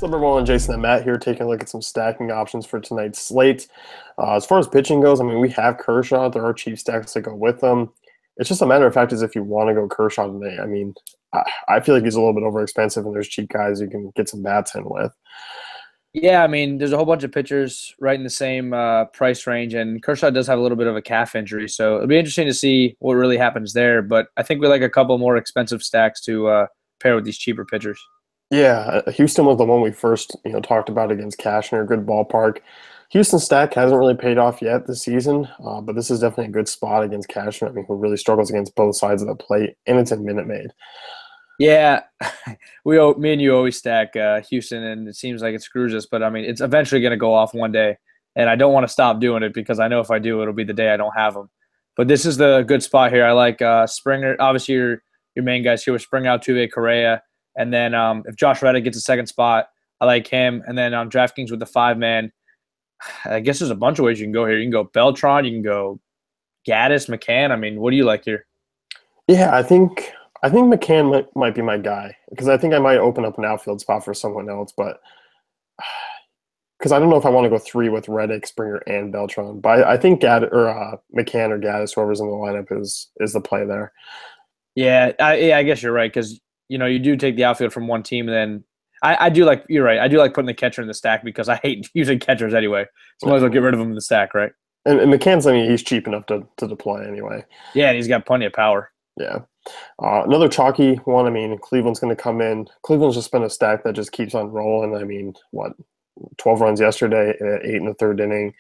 What's up, everyone? Jason and Matt here, taking a look at some stacking options for tonight's slate. As far as pitching goes, I mean, we have Kershaw. There are cheap stacks that go with them. It's just a matter of fact is if you want to go Kershaw tonight. I mean, I feel like he's a little bit over expensive, and there's cheap guys you can get some bats in with. Yeah, I mean, there's a whole bunch of pitchers right in the same price range, and Kershaw does have a little bit of a calf injury, so it'll be interesting to see what really happens there. But I think we like a couple more expensive stacks to pair with these cheaper pitchers. Yeah, Houston was the one we first talked about against Cashner. Good ballpark. Houston stack hasn't really paid off yet this season, but this is definitely a good spot against Cashner. I mean, who really struggles against both sides of the plate, and it's in Minute Maid. Yeah, me and you always stack Houston, and it seems like it screws us. But I mean, it's eventually going to go off one day, and I don't want to stop doing it because I know if I do, it'll be the day I don't have them. But this is the good spot here. I like Springer. Obviously, your main guys here with Springer, Altuve, Correa, and then if Josh Reddick gets a second spot, I like him. And then on DraftKings with the 5-man, I guess there's a bunch of ways you can go here. You can go Beltran, you can go Gaddis, McCann. I mean, what do you like here? Yeah, I think McCann might be my guy because I think I might open up an outfield spot for someone else, but because I don't know if I want to go three with Reddick, Springer, and Beltran. But I think McCann or Gaddis, whoever's in the lineup, is the play there. Yeah, I guess you're right because you do take the outfield from one team, and then I do like you're right. I do like putting the catcher in the stack because I hate using catchers anyway. So might as well get rid of him in the stack, right? And McCann's, I mean, he's cheap enough to deploy anyway. Yeah, and he's got plenty of power. Yeah. Another chalky one, I mean, Cleveland's going to come in. Cleveland's just been a stack that just keeps on rolling. I mean, 12 runs yesterday, 8 in the third inning.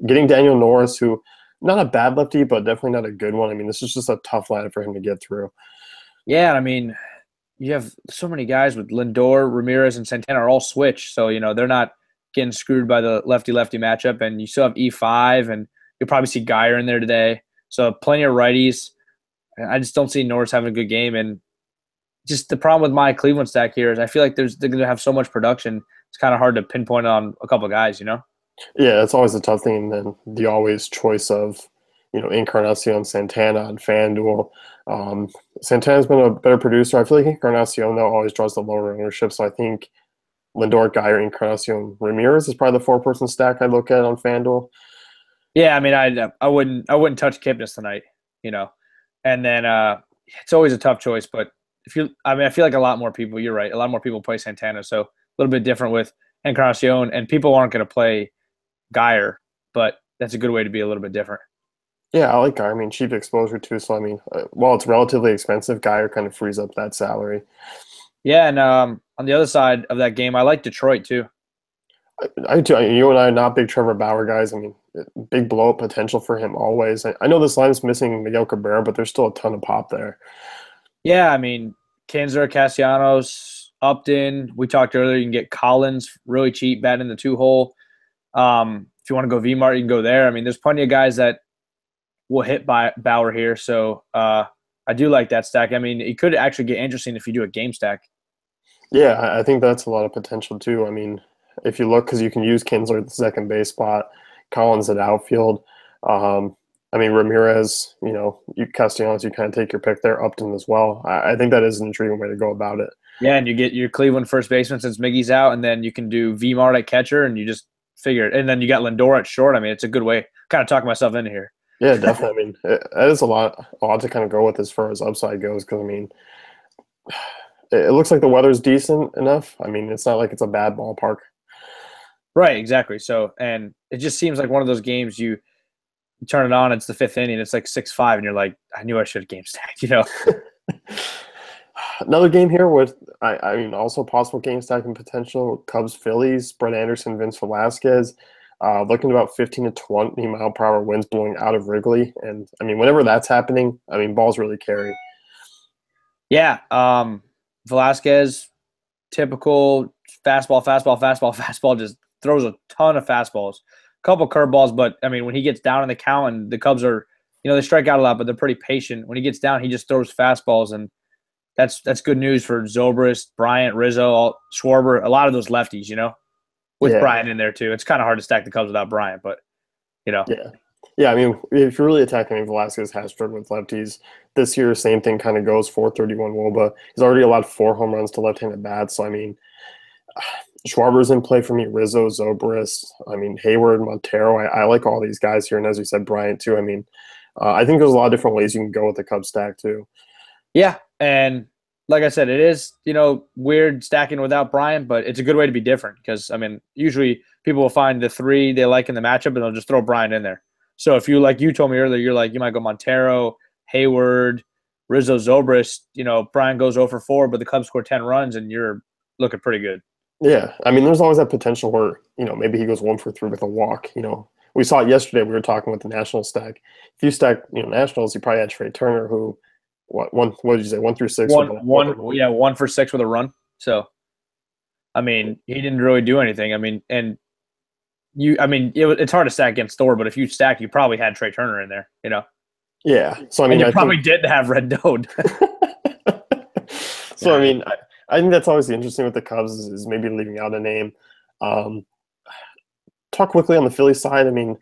Getting Daniel Norris, who not a bad lefty, but definitely not a good one. I mean, this is just a tough line for him to get through. Yeah, I mean, you have so many guys with Lindor, Ramirez, and Santana are all switch, so they're not getting screwed by the lefty-lefty matchup. And you still have E5, and you'll probably see Geyer in there today. So plenty of righties. I just don't see Norris having a good game. And just the problem with my Cleveland stack here is I feel like they're going to have so much production. It's kind of hard to pinpoint on a couple of guys. Yeah, it's always a tough thing. And then the always choice of, Encarnacion, Santana on FanDuel. Santana's been a better producer. I feel like Encarnacion, though, always draws the lower ownership. So I think Lindor, Geyer, Encarnacion, Ramirez is probably the four-person stack I look at on FanDuel. Yeah, I mean, I wouldn't touch Kipnis tonight. And then it's always a tough choice, but I feel like a lot more people. You're right. A lot more people play Santana, so a little bit different with Encarnacion, and people aren't going to play Geyer, but that's a good way to be a little bit different. Yeah, I like Geyer. I mean, cheap exposure too. So I mean, while it's relatively expensive, Geyer kind of frees up that salary. Yeah, and on the other side of that game, I like Detroit too. I do. You and I are not big Trevor Bauer guys. I mean, big blow up potential for him always. I know this line's missing Miguel Cabrera, but there's still a ton of pop there. Yeah, I mean, Kanzer, Castellanos, Upton. We talked earlier. You can get Collins really cheap, batting in the 2-hole. If you want to go VMart, you can go there. I mean, there's plenty of guys that will hit by Bauer here. So I do like that stack. I mean, it could actually get interesting if you do a game stack. Yeah, I think that's a lot of potential too. I mean, if you look, because you can use Kinsler at the second base spot, Collins at outfield. I mean, Ramirez, you Castellanos, you kind of take your pick there. Upton as well. I think that is an intriguing way to go about it. Yeah, and you get your Cleveland first baseman since Miggy's out, and then you can do VMart at catcher, and you just figure it. And then you got Lindor at short. I mean, it's a good way. Kind of talking myself into here. Yeah, definitely. I mean, that is a lot to kind of go with as far as upside goes. Because I mean, it looks like the weather's decent enough. I mean, it's not like it's a bad ballpark. Right, exactly. So, and it just seems like one of those games you turn it on, it's the fifth inning, it's like 6-5, and you're like, I knew I should have game stacked. Another game here with, I mean, also possible game stacking potential. Cubs, Phillies, Brett Anderson, Vince Velasquez. Looking at about 15 to 20 mile per hour winds blowing out of Wrigley. And, I mean, whenever that's happening, I mean, balls really carry. Yeah, Velasquez, typical fastball, just throws a ton of fastballs. A couple curveballs, but, I mean, when he gets down in the count, and the Cubs are, they strike out a lot, but they're pretty patient. When he gets down, he just throws fastballs, and that's good news for Zobrist, Bryant, Rizzo, Schwarber, a lot of those lefties, with Bryant in there too. It's kind of hard to stack the Cubs without Bryant, but, Yeah. Yeah, I mean, if you're really attacking, I mean, Velasquez has struggled with lefties. This year, same thing kind of goes, 431 WOBA. He's already allowed 4 home runs to left-handed bats. So, I mean, Schwarber's in play for me. Rizzo, Zobrist. I mean, Hayward, Montero. I like all these guys here, and as you said, Bryant too. I mean, I think there's a lot of different ways you can go with the Cubs stack too. Yeah, and like I said, it is weird stacking without Bryant, but it's a good way to be different because I mean, usually people will find the three they like in the matchup and they'll just throw Bryant in there. So if you like you told me earlier, you're like you might go Montero, Hayward, Rizzo, Zobrist. Bryant goes 0 for 4, but the Cubs score 10 runs, and you're looking pretty good. Yeah, I mean, there's always that potential where maybe he goes 1 for 3 with a walk. We saw it yesterday. We were talking with the National stack. If you stack Nationals, you probably had Trey Turner, who what did you say 1 through 6? Yeah, 1 for 6 with a run. So, I mean, he didn't really do anything. I mean, it's hard to stack against Thor, but if you stack, you probably had Trey Turner in there. Yeah, so I mean, and you probably didn't have Red Dode. So I mean, I think that's always interesting with the Cubs is maybe leaving out a name. Talk quickly on the Philly side. I mean,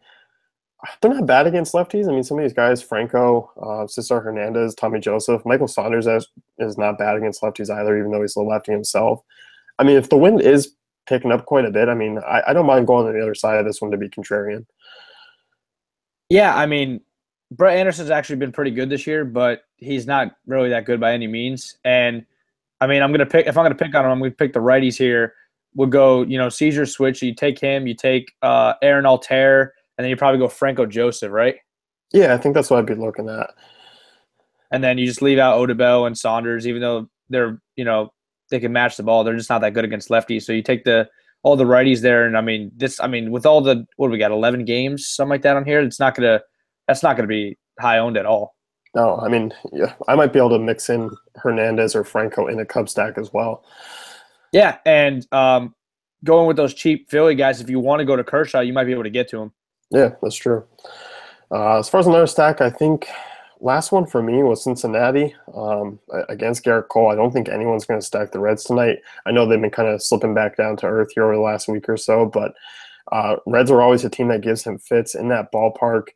they're not bad against lefties. I mean, some of these guys, Franco, Cesar Hernandez, Tommy Joseph, Michael Saunders is not bad against lefties either, even though he's a lefty himself. I mean, if the wind is picking up quite a bit, I mean, I don't mind going on the other side of this one to be contrarian. Yeah, I mean, Brett Anderson's actually been pretty good this year, but he's not really that good by any means. And I mean, if I'm gonna pick on him, I'm gonna pick the righties here. We'll go, Caesar switch. You take him, you take Aaron Altair, and then you probably go Franco Joseph, right? Yeah, I think that's what I'd be looking at. And then you just leave out Odubel and Saunders, even though they're, they can match the ball. They're just not that good against lefties. So you take all the righties there, and I mean, with all the what do we got, 11 games, something like that on here, that's not gonna be high owned at all. No, I mean, yeah, I might be able to mix in Hernandez or Franco in a Cub stack as well. Yeah, and going with those cheap Philly guys, if you want to go to Kershaw, you might be able to get to him. Yeah, that's true. As far as another stack, I think last one for me was Cincinnati against Garrett Cole. I don't think anyone's going to stack the Reds tonight. I know they've been kind of slipping back down to earth here over the last week or so, but Reds are always a team that gives him fits in that ballpark.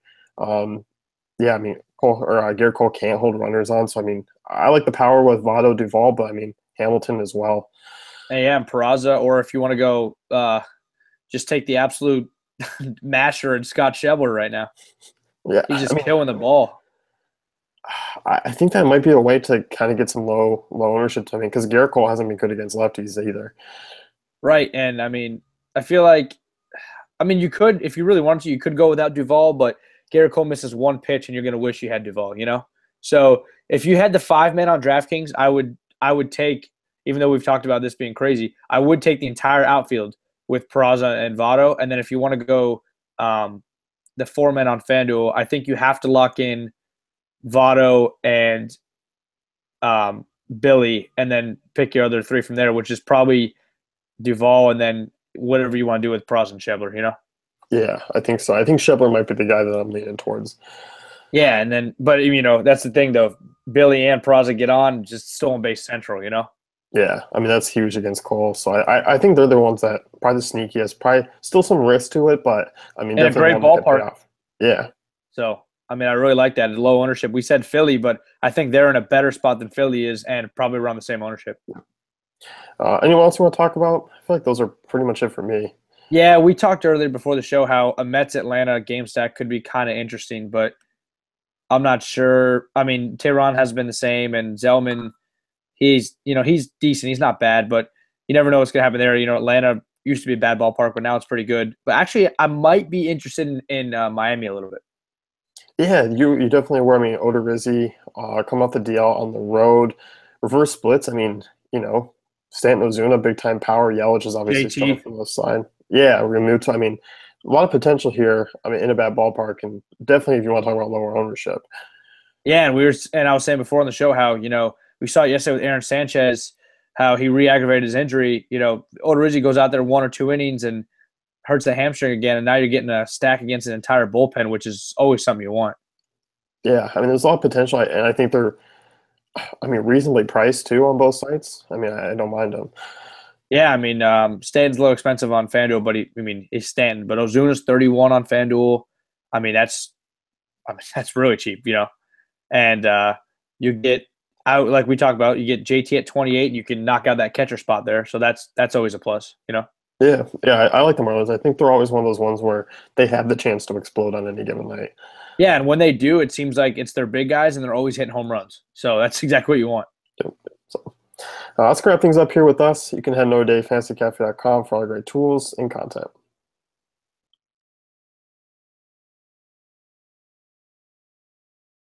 Yeah, I mean, Garrett Cole can't hold runners on, so I mean, I like the power with Votto, Duvall, but I mean Hamilton as well. And Peraza, or if you want to go, just take the absolute masher and Scott Schebler right now. Yeah, he's just killing the ball. I think that might be a way to kind of get some low ownership to me because Garrett Cole hasn't been good against lefties either. Right, and I mean, I feel like, you could, if you really wanted to, you could go without Duvall, but Garrett Cole misses one pitch and you're going to wish you had Duvall, So if you had the 5-man on DraftKings, I would take, even though we've talked about this being crazy, I would take the entire outfield with Peraza and Votto. And then if you want to go the 4-man on FanDuel, I think you have to lock in Votto and Billy and then pick your other 3 from there, which is probably Duvall and then whatever you want to do with Peraza and Schebler, Yeah, I think so. I think Schebler might be the guy that I'm leaning towards. Yeah, and then, but that's the thing though. Billy and Peraza get on, just stolen base central, Yeah, I mean that's huge against Cole. So I think they're the ones that probably the sneakiest. Probably still some risk to it, but I mean and definitely a great ballpark. Yeah. So I mean, I really like that low ownership. We said Philly, but I think they're in a better spot than Philly is, and probably around the same ownership. Anyone else you want to talk about? I feel like those are pretty much it for me. Yeah, we talked earlier before the show how a Mets Atlanta game stack could be kind of interesting, but I'm not sure. I mean, Tehran has been the same, and Zellman, he's decent. He's not bad, but you never know what's going to happen there. Atlanta used to be a bad ballpark, but now it's pretty good. But actually, I might be interested in Miami a little bit. Yeah, you definitely were. I mean, Odorizzi come off the DL on the road, reverse splits. I mean, Stanton Ozuna, big time power. Yelich is obviously still from the side. Yeah, Realmuto. I mean, a lot of potential here. I mean, in a bad ballpark, and definitely if you want to talk about lower ownership. Yeah, and I was saying before on the show how we saw it yesterday with Aaron Sanchez, how he re-aggravated his injury. Odorizzi goes out there 1 or 2 innings and hurts the hamstring again, and now you're getting a stack against an entire bullpen, which is always something you want. Yeah, I mean, there's a lot of potential, and I think they're, reasonably priced too on both sides. I mean, I don't mind them. Yeah, I mean, Stanton's a little expensive on FanDuel, but he's Stanton. But Ozuna's 31 on FanDuel. I mean, that's really cheap, And you get out, like we talked about, you get JT at 28, and you can knock out that catcher spot there. So that's always a plus, Yeah, I like the Marlins. I think they're always one of those ones where they have the chance to explode on any given night. Yeah, and when they do, it seems like it's their big guys, and they're always hitting home runs. So that's exactly what you want. Yep. So let's wrap things up here with us. You can head to NoDayFantasyCafe.com for all the great tools and content.